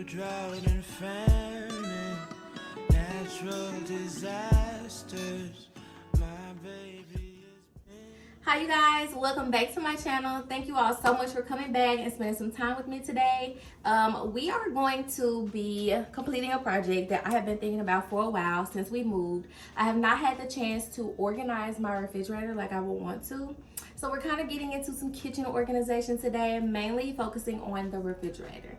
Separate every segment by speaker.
Speaker 1: drought and famine, natural disasters. My baby is.
Speaker 2: Hi you guys, welcome back to my channel. Thank you all so much for coming back and spending some time with me today. We are going to be completing a project that I have been thinking about for a while since we moved. I have not had the chance to organize my refrigerator like I would want to. So we're kind of getting into some kitchen organization today, mainly focusing on the refrigerator.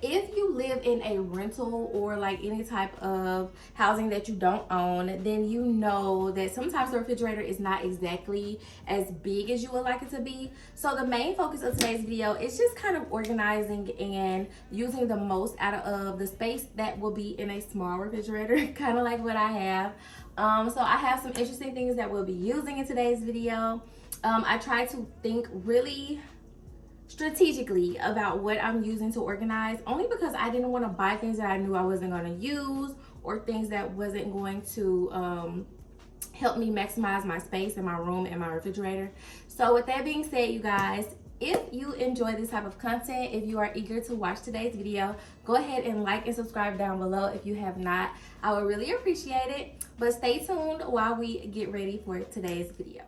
Speaker 2: If you live in a rental or like any type of housing that you don't own, then you know that sometimes the refrigerator is not exactly as big as you would like it to be. So the main focus of today's video is just kind of organizing and using the most out of the space that will be in a small refrigerator, kind of like what I have. So I have some interesting things that we'll be using in today's video. I try to think really strategically about what I'm using to organize, only because I didn't want to buy things that I knew I wasn't going to use or things that wasn't going to help me maximize my space in my room and my refrigerator. So with that being said, you guys, if you enjoy this type of content, if you are eager to watch today's video, go ahead and like and subscribe down below if you have not. I would really appreciate it. But stay tuned while we get ready for today's video.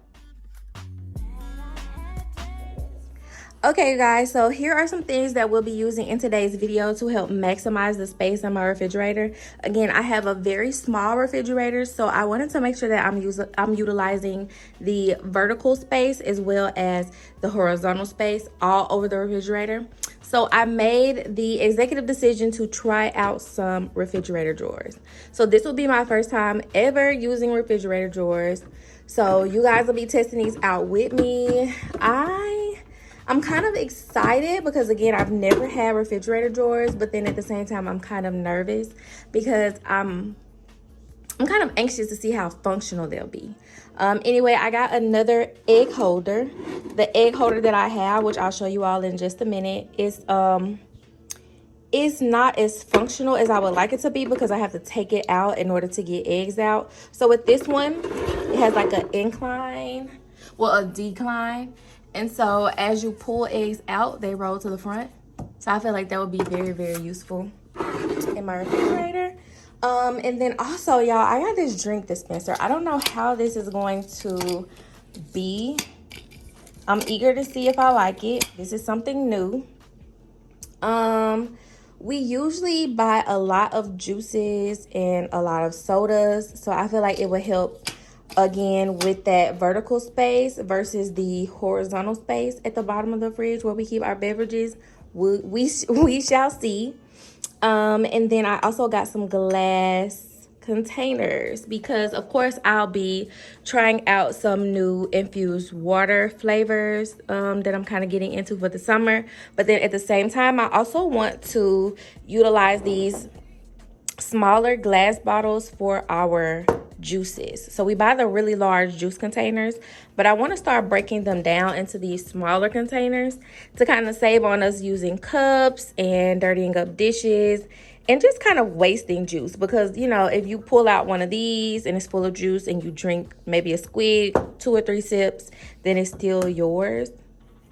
Speaker 2: Okay, you guys, so here are some things that we'll be using in today's video to help maximize the space in my refrigerator. Again, I have a very small refrigerator, so I wanted to make sure that I'm utilizing the vertical space as well as the horizontal space all over the refrigerator. So I made the executive decision to try out some refrigerator drawers. So this will be my first time ever using refrigerator drawers. So you guys will be testing these out with me. I'm kind of excited because, again, I've never had refrigerator drawers, but then at the same time, I'm kind of nervous because I'm kind of anxious to see how functional they'll be. Anyway, I got another egg holder. The egg holder that I have, which I'll show you all in just a minute, is not as functional as I would like it to be because I have to take it out in order to get eggs out. So with this one, it has like an incline, well, a decline. And so as you pull eggs out, they roll to the front. So I feel like that would be very, very useful in my refrigerator. And then also, y'all, I got this drink dispenser. I don't know how this is going to be. I'm eager to see if I like it. This is something new. We usually buy a lot of juices and a lot of sodas. So I feel like it would help, again, with that vertical space versus the horizontal space at the bottom of the fridge where we keep our beverages. We shall see. And then I also got some glass containers because, of course, I'll be trying out some new infused water flavors that I'm kind of getting into for the summer. But then at the same time, I also want to utilize these smaller glass bottles for our juices. So we buy the really large juice containers, but I want to start breaking them down into these smaller containers to kind of save on us using cups and dirtying up dishes and just kind of wasting juice. Because, you know, if you pull out one of these and it's full of juice and you drink maybe a squig, 2 or 3 sips, then it's still yours.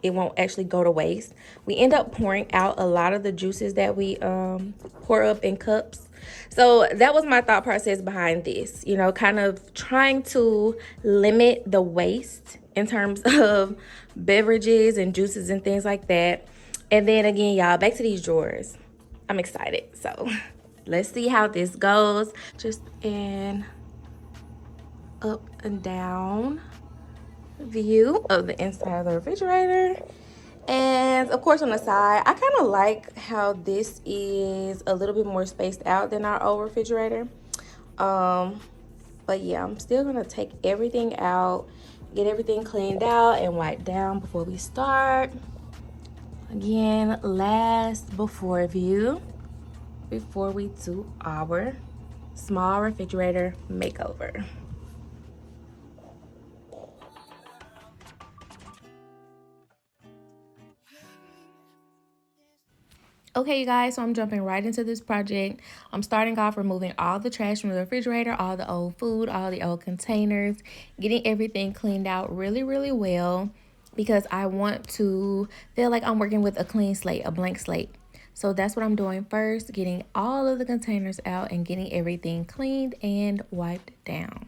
Speaker 2: It won't actually go to waste. We end up pouring out a lot of the juices that we pour up in cups. So that was my thought process behind this, you know, kind of trying to limit the waste in terms of beverages and juices and things like that. And then again, y'all, back to these drawers. I'm excited. So let's see how this goes. Just an up and down view of the inside of the refrigerator. And of course on the side, I kind of like how this is a little bit more spaced out than our old refrigerator. But yeah, I'm still gonna take everything out, get everything cleaned out and wiped down before we start. Again, last before view before we do our small refrigerator makeover. Okay, you guys, so I'm jumping right into this project. I'm starting off removing all the trash from the refrigerator, all the old food, all the old containers, getting everything cleaned out really, really well because I want to feel like I'm working with a clean slate, a blank slate. So that's what I'm doing first, getting all of the containers out and getting everything cleaned and wiped down.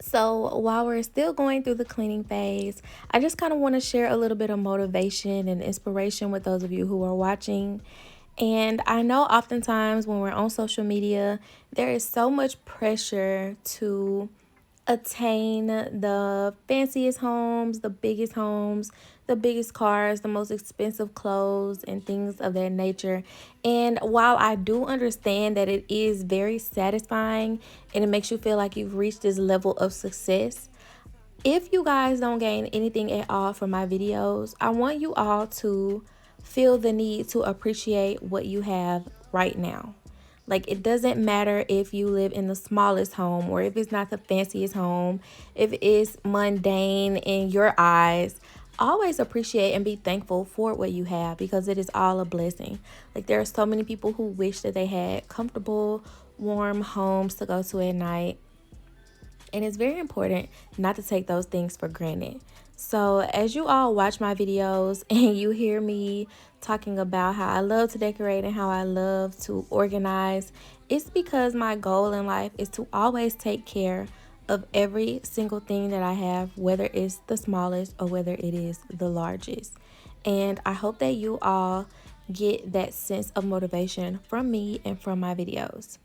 Speaker 2: So while we're still going through the cleaning phase, I just kind of want to share a little bit of motivation and inspiration with those of you who are watching. And I know oftentimes when we're on social media, there is so much pressure to attain the fanciest homes, the biggest cars, the most expensive clothes, and things of that nature. And while I do understand that it is very satisfying and it makes you feel like you've reached this level of success, if you guys don't gain anything at all from my videos, I want you all to feel the need to appreciate what you have right now. Like, it doesn't matter if you live in the smallest home or if it's not the fanciest home, if it's mundane in your eyes. Always appreciate and be thankful for what you have, because it is all a blessing. Like, there are so many people who wish that they had comfortable, warm homes to go to at night. And it's very important not to take those things for granted. So as you all watch my videos and you hear me talking about how I love to decorate and how I love to organize, it's because my goal in life is to always take care of every single thing that I have, whether it's the smallest or whether it is the largest. And I hope that you all get that sense of motivation from me and from my videos.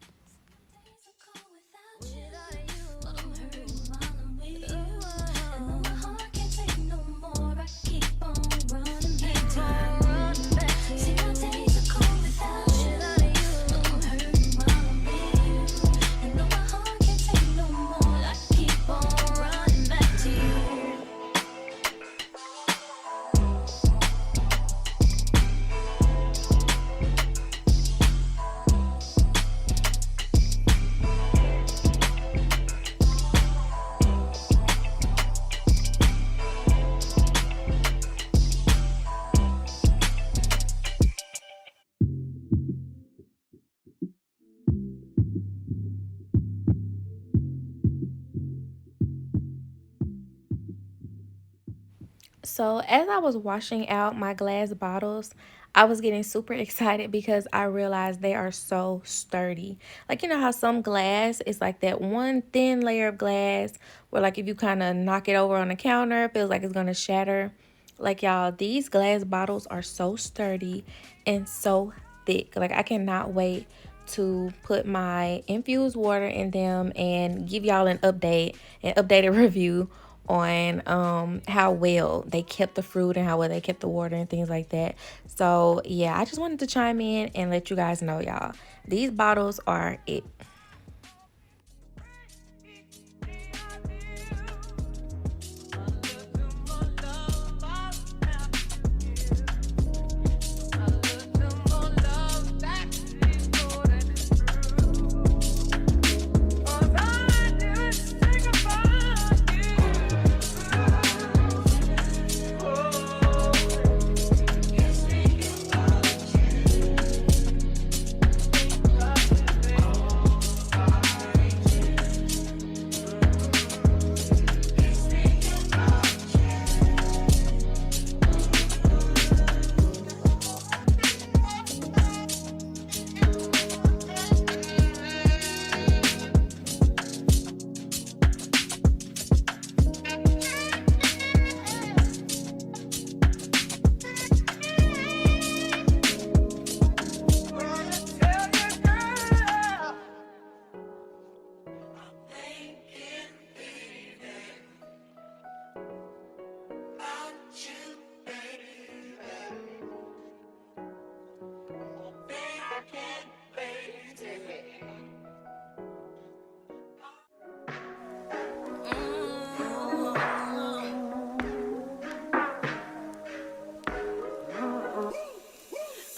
Speaker 2: So as I was washing out my glass bottles, I was getting super excited because I realized they are so sturdy. Like, you know how some glass is like that one thin layer of glass where, like, if you kind of knock it over on the counter, it feels like it's going to shatter. Like, y'all, these glass bottles are so sturdy and so thick. Like, I cannot wait to put my infused water in them and give y'all an updated review on how well they kept the fruit and how well they kept the water and things like that. So yeah, I just wanted to chime in and let you guys know, y'all, these bottles are it.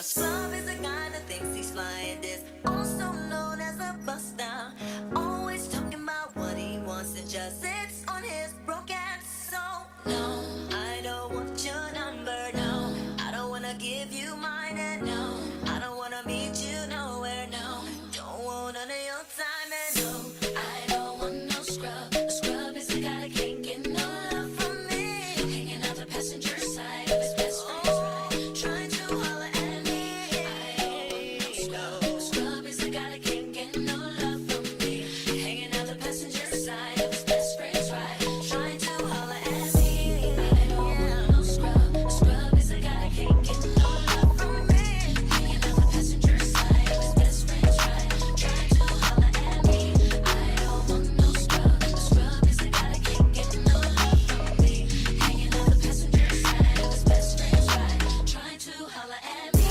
Speaker 3: A scrub is a guy that thinks he's flying this, also known as a buster. Always talking about what he wants and just sits on his broke ass. So, no, I don't want your number, no. I don't wanna give you mine, and no, I don't wanna meet you nowhere, no. Don't want none of your time, and no, I don't want no scrub. A scrub is a guy that can't get no love from me. Hanging out the passenger side of his best friend's ride, trying to holler at me. I don't want no scrub. A scrub is a guy that can't get no love from me. Hanging out the passenger side of his best friend's ride, trying to holler at me. I don't want no scrub. A scrub is a guy that can't get no love from me. Hanging out the passenger side of his best friend's ride, trying to holler at me. I don't want no scrub. A scrub is a guy that can't get no love from me. Hanging out the passenger side of his best friend's ride, trying to holler at me.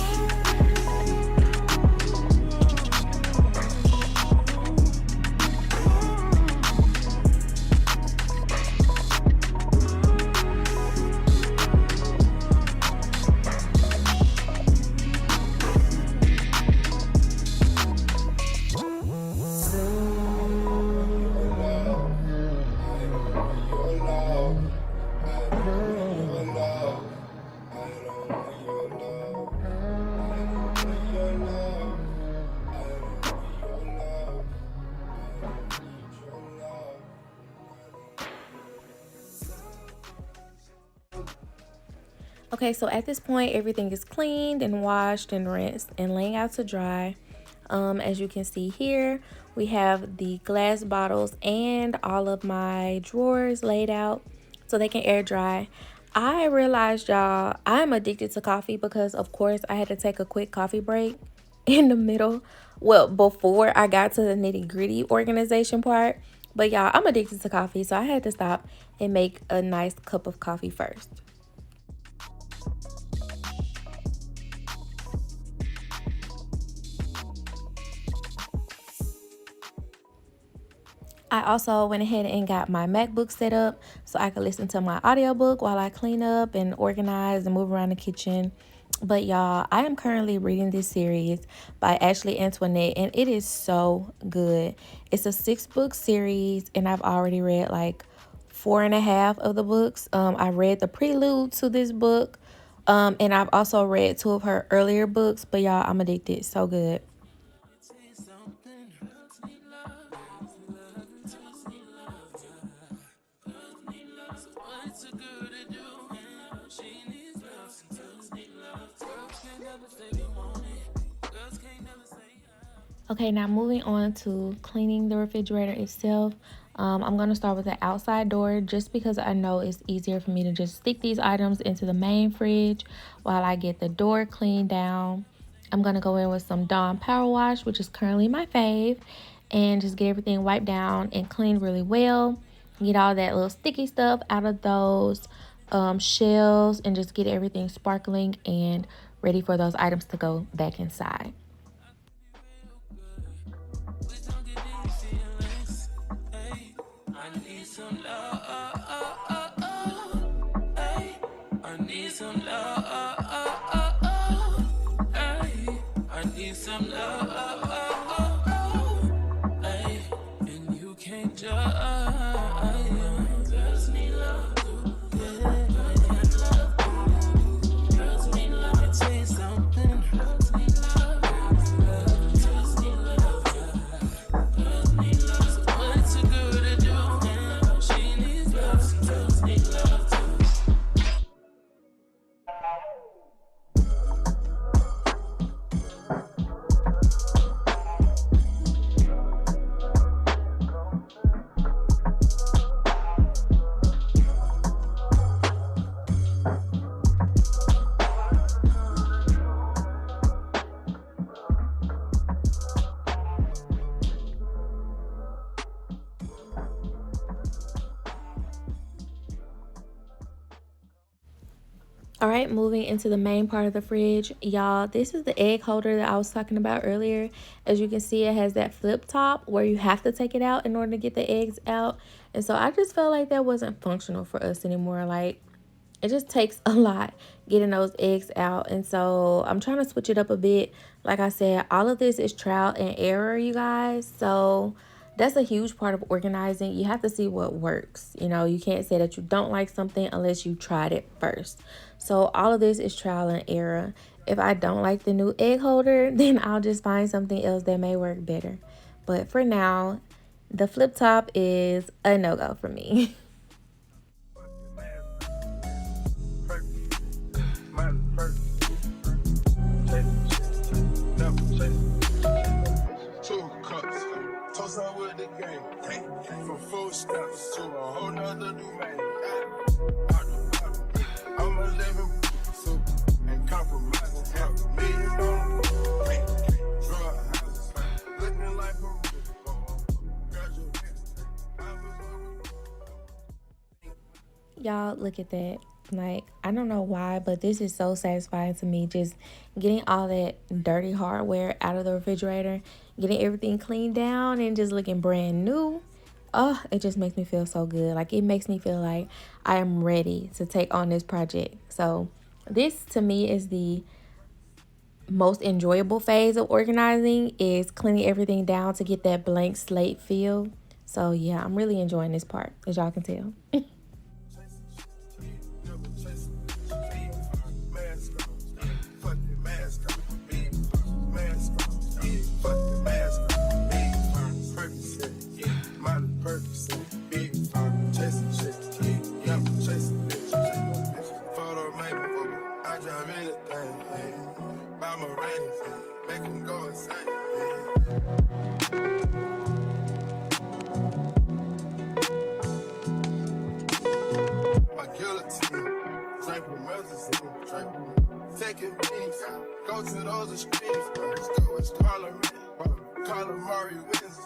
Speaker 2: Okay, so at this point, everything is cleaned and washed and rinsed and laying out to dry. As you can see here, we have the glass bottles and all of my drawers laid out so they can air dry. I realized, y'all, I'm addicted to coffee because, of course, I had to take a quick coffee break in the middle. Well, before I got to the nitty-gritty organization part. But, y'all, I'm addicted to coffee, so I had to stop and make a nice cup of coffee first. I also went ahead and got my MacBook set up so I could listen to my audiobook while I clean up and organize and move around the kitchen. But y'all, I am currently reading this series by Ashley Antoinette, and it is so good. It's a 6-book series, and I've already read like 4.5 of the books. I read the prelude to this book, and I've also read 2 of her earlier books. But y'all, I'm addicted. So good.
Speaker 1: Say something. Girls need love. Love and just need love. Girls need love. So what's a girl to do? She needs love. Some girls need love. Girls can't never say they want it. Girls can't never say
Speaker 2: Okay, now moving on to cleaning the refrigerator itself. I'm going to start with the outside door just because I know it's easier for me to just stick these items into the main fridge while I get the door cleaned down. I'm going to go in with some Dawn Power Wash, which is currently my fave, and just get everything wiped down and cleaned really well. Get all that little sticky stuff out of those shells and just get everything sparkling and ready for those items to go back inside.
Speaker 1: please don't get these feelings. Hey, I need some love. Hey, I need some love. Hey, I need some love. Hey, and you can't judge. Girls need love too. Yeah, girls need love. Let me tell you something. Girls need love. Girls need love. Girls need love. So what's a girl to do? She needs love. Some girls need love too.
Speaker 2: All right, moving into the main part of the fridge, y'all, this is the egg holder that I was talking about earlier. As you can see, it has that flip top where you have to take it out in order to get the eggs out. And so I just felt like that wasn't functional for us anymore. Like, it just takes a lot getting those eggs out. And so I'm trying to switch it up a bit. Like I said, all of this is trial and error, you guys. So that's a huge part of organizing. You have to see what works. You know, you can't say that you don't like something unless you tried it first. So all of this is trial and error. If I don't like the new egg holder, then I'll just find something else that may work better. But for now, the flip top is a no-go for me.
Speaker 1: With the game, from full steps to a whole nother new man. I'm a living and compromising half a million drug houses, looking like
Speaker 2: Y'all, look at that. Like, I don't know why, but this is so satisfying to me. Just getting all that dirty hardware out of the refrigerator, getting everything cleaned down, and just looking brand new. Oh, it just makes me feel so good. Like, it makes me feel like I am ready to take on this project. So this, to me, is the most enjoyable phase of organizing, is cleaning everything down to get that blank slate feel. So yeah, I'm really enjoying this part, as y'all can tell.
Speaker 1: Taking things, go to those streets, go as Parliament, Calamari wins,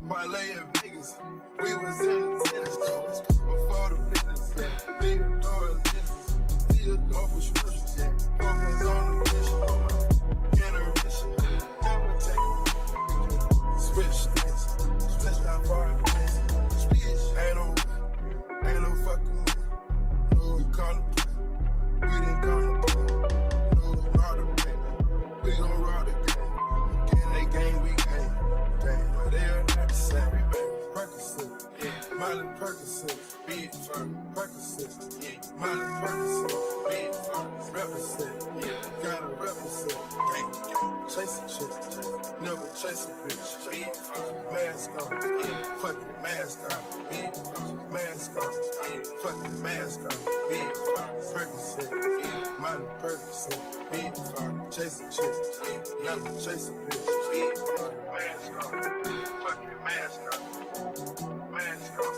Speaker 1: Parlay in Vegas, we was in the tennis courts, before the business, big door business, see a couple scriptures, focus on the mission, generation, never take switch things, switch that far place, ain't no fucking way, no, we call it play, we didn't call it play. We gon' roll the game. Again, they game, we game. Damn, but they're not the same. Percocet, Miley Percocet, big firm. Percocet, Miley Percocet, big firm. Represent, gotta represent. Gang, chase a chick, never chase a bitch. Big firm, mask on, fucking mask on. Big firm, mask on, fucking mask on. Big firm, Percocet, Miley Percocet, big firm. Chase a chick, never chase a bitch. Big firm, mask on, fucking mask on. Mask on,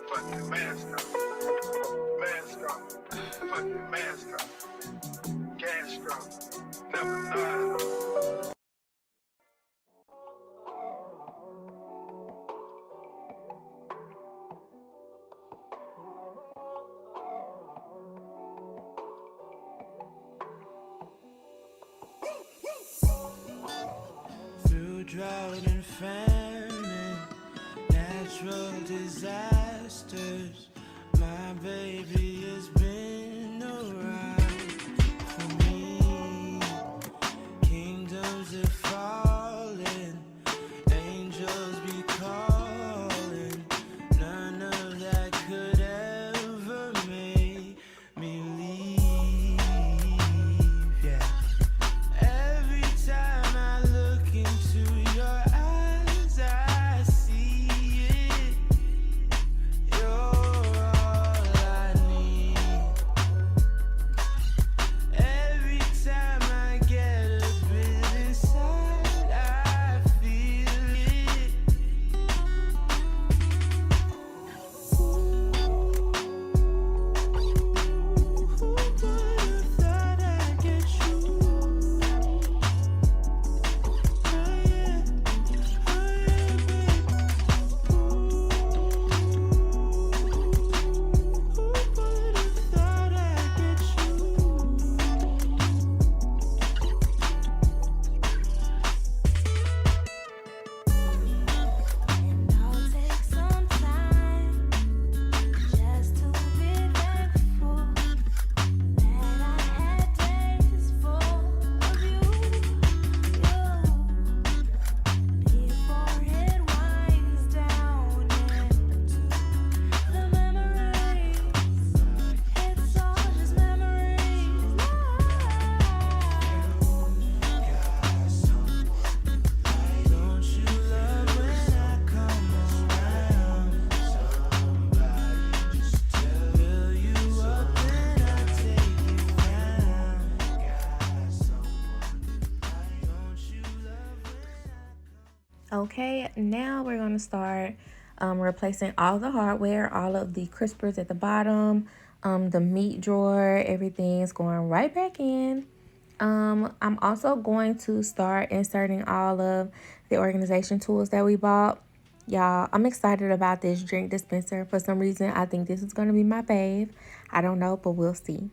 Speaker 1: fucking mask on. Mask on, fucking mask on. Gas on, never lied. Drought and famine, natural disasters. My baby has been around for me. Kingdoms are falling, angels be calling. None of that could ever make me leave. Yeah. Every time I look into your eyes, I see it. You're all I need.
Speaker 2: Okay, now we're going to start replacing all the hardware, all of the crispers at the bottom, the meat drawer, everything's going right back in. I'm also going to start inserting all of the organization tools that we bought. Y'all, I'm excited about this drink dispenser. For some reason, I think this is going to be my fave. I don't know, but we'll see.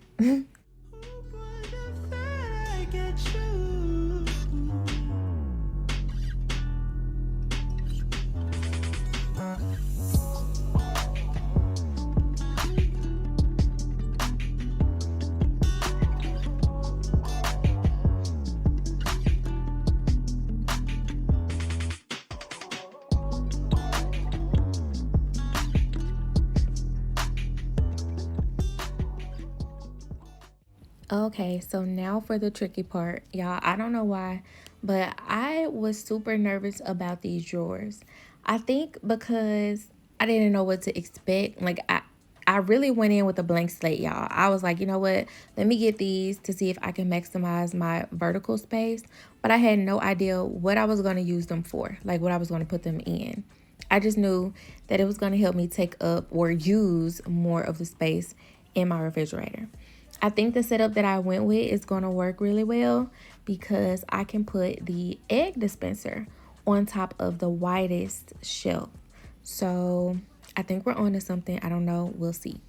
Speaker 2: Okay, so now for the tricky part. Y'all, I don't know why, but I was super nervous about these drawers. I think because I didn't know what to expect. I really went in with a blank slate, y'all. I was like, you know what? Let me get these to see if I can maximize my vertical space. But I had no idea what I was going to use them for, like what I was going to put them in. I just knew that it was going to help me take up or use more of the space in my refrigerator. I think the setup that I went with is going to work really well because I can put the egg dispenser on top of the widest shelf. So I think we're on to something. I don't know. We'll see.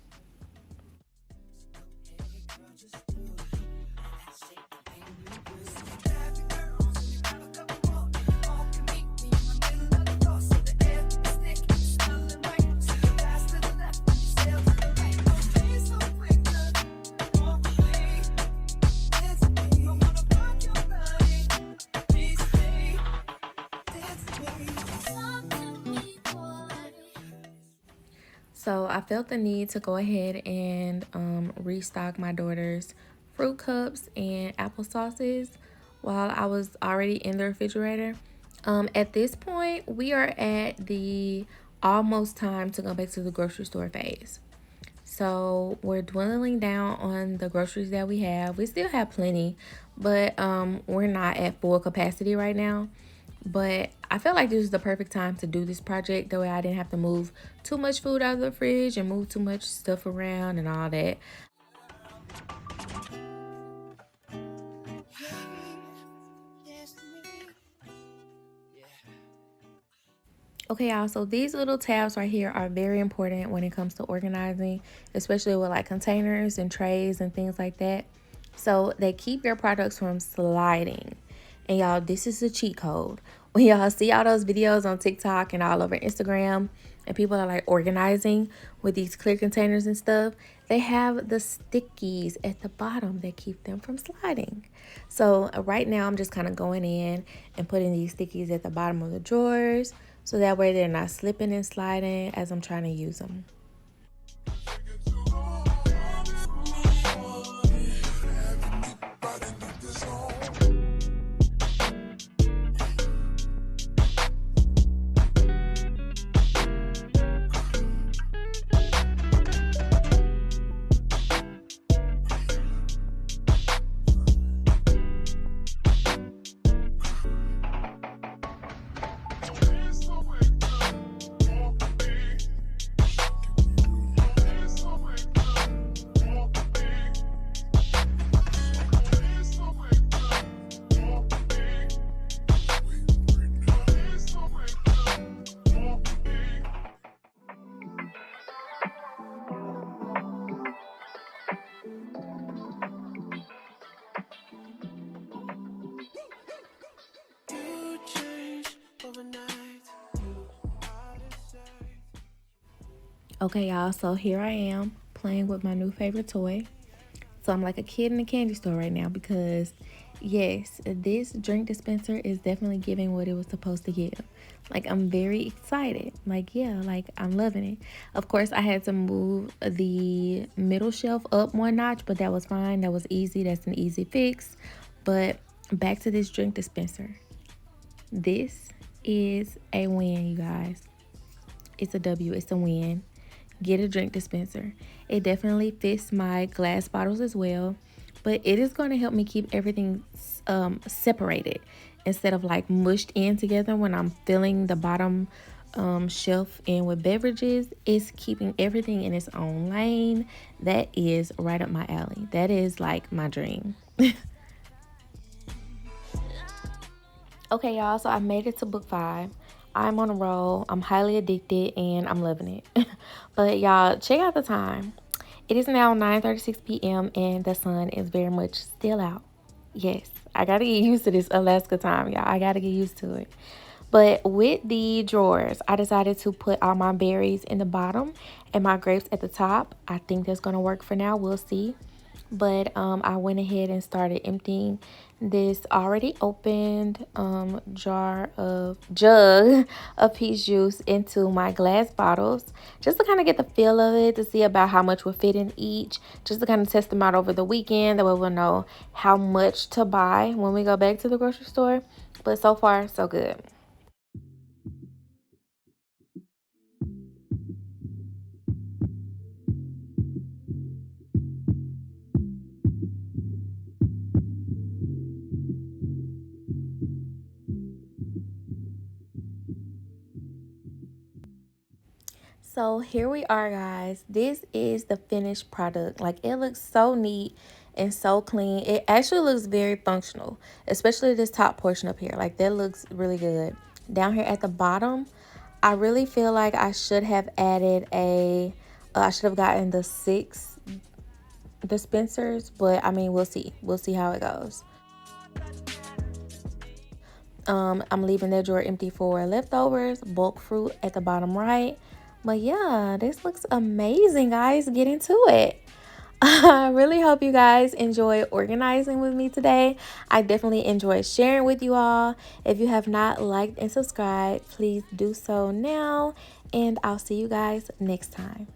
Speaker 2: So I felt the need to go ahead and restock my daughter's fruit cups and applesauces while I was already in the refrigerator. At this point, we are at the almost time to go back to the grocery store phase. So we're dwindling down on the groceries that we have. We still have plenty, but we're not at full capacity right now. But I felt like this was the perfect time to do this project. That way I didn't have to move too much food out of the fridge and move too much stuff around and all that. Okay, y'all, so these little tabs right here are very important when it comes to organizing, especially with like containers and trays and things like that. So they keep your products from sliding. And y'all, this is a cheat code. When y'all see all those videos on TikTok and all over Instagram, and people are like organizing with these clear containers and stuff, they have the stickies at the bottom that keep them from sliding. So right now I'm just kind of going in and putting these stickies at the bottom of the drawers so that way they're not slipping and sliding as I'm trying to use them. Okay, y'all, so here I am playing with my new favorite toy. So I'm like a kid in a candy store right now because, yes, this drink dispenser is definitely giving what it was supposed to give. Like, I'm very excited. Like, yeah, like, I'm loving it. Of course, I had to move the middle shelf up one notch, but that was fine. That was easy. That's an easy fix. But back to this drink dispenser. This is a win, you guys. It's a W. It's a win. Get a drink dispenser. It definitely fits my glass bottles as well. but it is going to help me keep everything separated instead of like mushed in together when I'm filling the bottom shelf in with beverages. It's keeping everything in its own lane. That is right up my alley. That is like my dream. Okay, y'all, so I made it to book 5. I'm on a roll. I'm highly addicted and I'm loving it. But y'all, check out the time. It is now 9:36 p.m. and the sun is very much still out. Yes, I gotta get used to this Alaska time, y'all. I gotta get used to it. But with the drawers, I decided to put all my berries in the bottom and my grapes at the top. I think that's gonna work for now. We'll see. But I went ahead and started emptying this already opened jug of peach juice into my glass bottles, just to kind of get the feel of it, to see about how much will fit in each, just to kind of test them out over the weekend. That way we'll know how much to buy when we go back to the grocery store. But so far, so good. So here we are, guys. This is the finished product. Like, it looks so neat and so clean. It actually looks very functional, especially this top portion up here. Like, that looks really good. Down here at the bottom, I really feel like I should have added I should have gotten the 6 dispensers, but I mean, we'll see. We'll see how it goes. I'm leaving that drawer empty for leftovers, bulk fruit at the bottom right. But yeah, this looks amazing, guys. Get into it. I really hope you guys enjoy organizing with me today. I definitely enjoy sharing with you all. If you have not liked and subscribed, please do so now. And I'll see you guys next time.